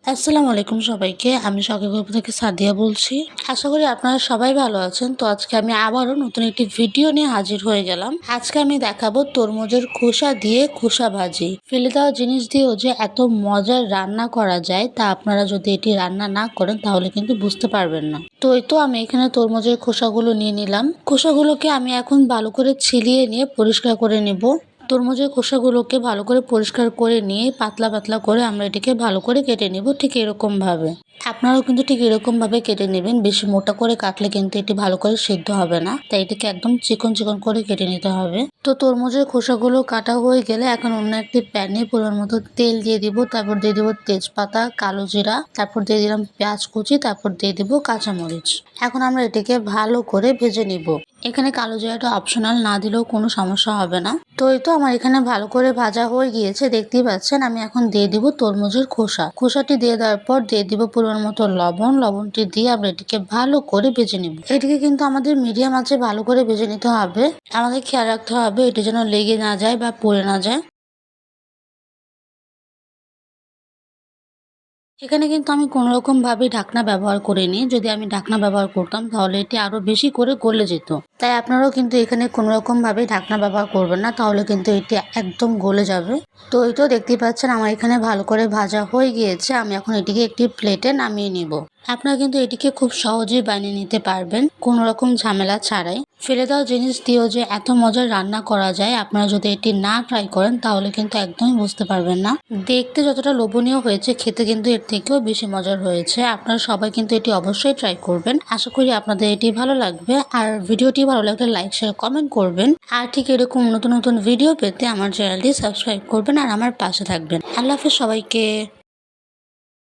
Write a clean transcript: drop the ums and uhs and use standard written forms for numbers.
আসসালামু আলাইকুম সবাইকে। আমি শখের থেকে সাদিয়া বলছি। আশা করি আপনারা সবাই ভালো আছেন। তো আজকে আমি আবারও নতুন একটি ভিডিও নিয়ে হাজির হয়ে গেলাম। আজকে আমি দেখাবো তরমুজের খোসা দিয়ে খোসা ভাজি। ফেলে দেওয়া জিনিস দিয়েও যে এত মজার রান্না করা যায় তা আপনারা যদি এটি রান্না না করেন তাহলে কিন্তু বুঝতে পারবেন না। তো এই তো আমি এখানে তরমুজের খোসাগুলো নিয়ে নিলাম। খোসাগুলোকে আমি এখন ভালো করে ছিলিয়ে নিয়ে পরিষ্কার করে নেব। তরমুজের খোসাগুলোকে ভালো করে পরিষ্কার করে নিয়ে পাতলা পাতলা করে আমরা এটিকে ভালো করে কেটে নেব ঠিক এরকম ভাবে। আপনারাও কিন্তু ঠিক এরকম ভাবে কেটে নেবেন। বেশি মোটা করে কাটলে কিন্তু এটি ভালো করে সিদ্ধ হবে না, তাই এটিকে একদম চিকন চিকন করে কেটে নিতে হবে। তো তরমুজের খোসাগুলো কাটা হয়ে গেলে এখন অন্য একটি প্যানে পরিমাণ মতো তেল দিয়ে দিব, তারপর দিয়ে দিব তেজপাতা, কালো জিরা, তারপর দিয়ে দিলাম পেঁয়াজ কুচি, তারপর দিয়ে দিব কাঁচামরিচ। এখন আমরা এটিকে ভালো করে ভেজে নিব। এখানে কালো জিরাটা অপশনাল, না দিলেও কোনো সমস্যা হবে না। তো এই তো আমার এখানে ভালো করে ভাজা হয়ে গিয়েছে, দেখতেই পাচ্ছেন। আমি এখন দিয়ে দিব তরমুজের খোসাটি দিয়ে দেওয়ার পর দিয়ে দিব পরিমাণ মতো লবণটি দিয়ে আমরা এটিকে ভালো করে ভেজে নিব। এটিকে কিন্তু আমাদের মিডিয়াম আঁচে ভালো করে ভেজে নিতে হবে। আমাদের খেয়াল রাখতে হবে এটি যেন লেগে না যায় বা পুড়ে না যায়। এখানে কিন্তু আমি কোনো রকম ভাবে ঢাকনা ব্যবহার করিনি। যদি আমি ঢাকনা ব্যবহার করতাম তাহলে এটি আরো বেশি করে গলে যেত। তাই আপনারাও কিন্তু এখানে কোনো রকম ভাবে ঢাকনা ব্যবহার করবেন না, তাহলে কিন্তু এটি একদম গলে যাবে। তো এই তো দেখতেই পাচ্ছেন আমার এখানে ভালো করে ভাজা হয়ে গিয়েছে। আমি এখন এটিকে একটি প্লেটে নামিয়ে নিব। আপনারা কিন্তু এটিকে খুব সহজেই বানিয়ে নিতে পারবেন কোনো রকম ঝামেলা ছাড়াই। ফেলে দেওয়া জিনিস দিয়েও যে এত মজার রান্না করা যায়, আপনারা যদি এটি না ট্রাই করেন তাহলে কিন্তু একদমই বুঝতে পারবেন না। দেখতে যতটা লোভনীয় হয়েছে, খেতে কিন্তু এর থেকেও বেশি মজার হয়েছে। আপনারা সবাই কিন্তু এটি অবশ্যই ট্রাই করবেন। আশা করি আপনাদের এটি ভালো লাগবে। আর ভিডিওটি ভালো লাগলে লাইক শেয়ার কমেন্ট করবেন। আর ঠিক এরকম নতুন নতুন ভিডিও পেতে আমার চ্যানেলটি সাবস্ক্রাইব করবেন আর আমার পাশে থাকবেন। আল্লাহ হাফেজ সবাইকে।